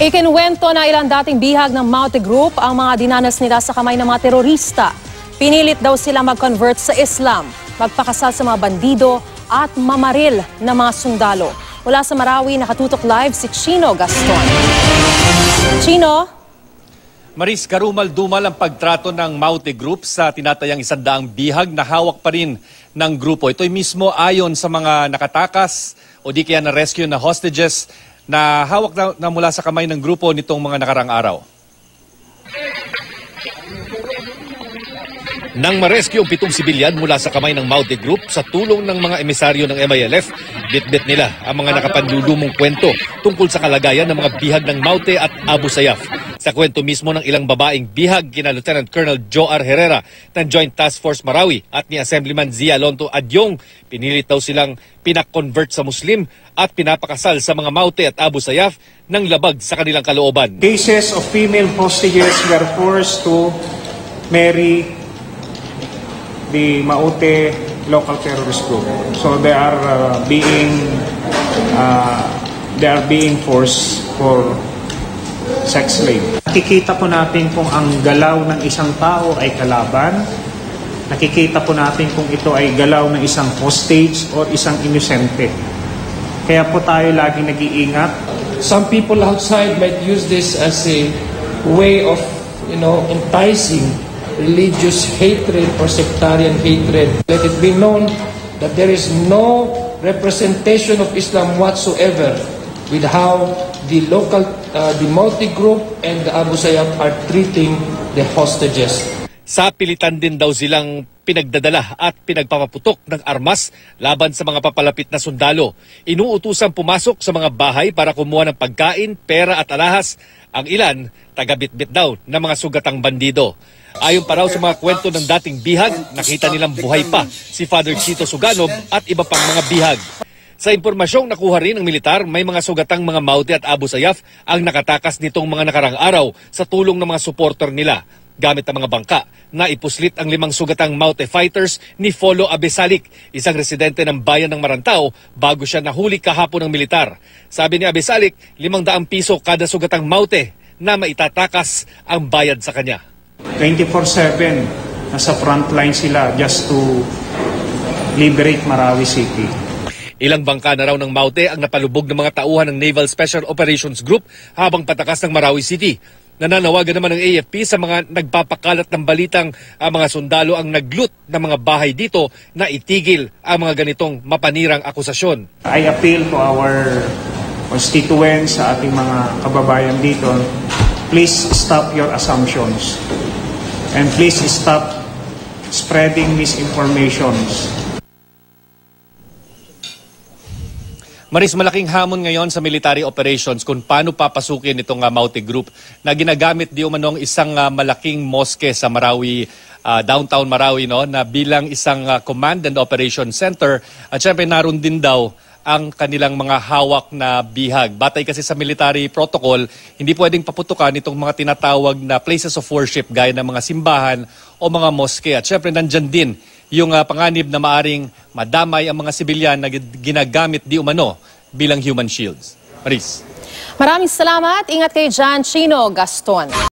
Ikinuwento na ilang dating bihag ng Maute Group ang mga dinanas nila sa kamay ng mga terorista. Pinilit daw sila mag-convert sa Islam, magpakasal sa mga bandido at mamaril ng mga sundalo. Mula sa Marawi, nakatutok live si Chino Gaston. Chino? Maris, karumal-dumal ang pagtrato ng Maute Group sa tinatayang 100 bihag na hawak pa rin ng grupo. Ito'y mismo ayon sa mga nakatakas o di kaya na-rescue na hostages na hawak na mula sa kamay ng grupo nitong mga nakarang araw. Nang ma-rescue ang 7 sibilyan mula sa kamay ng Maute Group sa tulong ng mga emisaryo ng MILF, bit-bit nila ang mga nakapanlulumong kwento tungkol sa kalagayan ng mga bihag ng Maute at Abu Sayyaf. Sa kwento mismo ng ilang babaeng bihag kina Lieutenant Colonel Joar Herrera ng Joint Task Force Marawi at ni Assemblyman Zia Lonto Adyong, pinilit daw silang pinak-convert sa Muslim at pinapakasal sa mga Maute at Abu Sayyaf ng labag sa kanilang kalooban. Cases of female hostages were forced to marry the Maute local terrorist group. So they are being forced for sex slave. Nakikita po natin kung ang galaw ng isang tao ay kalaban. Nakikita po natin kung ito ay galaw ng isang hostage o isang inosente. Kaya po tayo lagi nag-iingat. Some people outside might use this as a way of, enticing religious hatred or sectarian hatred. Let it be known that there is no representation of Islam whatsoever with how the Maute Group and the Abu Sayyaf are treating the hostages. Sa pilitan din daw silang pinagdadala at pinagpapaputok ng armas laban sa mga papalapit na sundalo. Inuutusang pumasok sa mga bahay para kumuha ng pagkain, pera at alahas. Ang ilan, taga-bitbit daw ng mga sugatang bandido. Ayon pa raw sa mga kwento ng dating bihag, nakita nilang buhay pa si Father Chito Suganob at iba pang mga bihag. Sa impormasyong nakuha rin ng militar, may mga sugatang mga Maute at Abu Sayyaf ang nakatakas nitong mga nakarang araw sa tulong ng mga supporter nila. Gamit ang mga bangka, naipuslit ang 5 sugatang Maute fighters ni Folo Abesalik, isang residente ng bayan ng Marantao, bago siya nahuli kahapon ng militar. Sabi ni Abesalik, 500 piso kada sugatang Maute na maitatakas ang bayad sa kanya. 24/7 nasa frontline sila just to liberate Marawi City. Ilang bangka na raw ng Maute ang napalubog ng mga tauhan ng Naval Special Operations Group habang patakas ng Marawi City. Nananawagan naman ng AFP sa mga nagpapakalat ng balitang ang mga sundalo ang nagloot ng mga bahay dito na itigil ang mga ganitong mapanirang akusasyon. I appeal to our constituents, sa ating mga kababayan dito, please stop your assumptions and please stop spreading misinformations. Maris, malaking hamon ngayon sa military operations kung paano papasukin itong Maute Group na ginagamit di umanong isang malaking moske sa Marawi, downtown Marawi, na bilang isang command and operation center. At syempre naroon din daw ang kanilang mga hawak na bihag. Batay kasi sa military protocol, hindi pwedeng paputukan itong mga tinatawag na places of worship gaya ng mga simbahan o mga moske. At syempre nandyan din yung panganib na maaring madamay ang mga sibilyan na ginagamit di umano bilang human shields. Maris. Maraming salamat. Ingat kayo dyan, Chino Gaston.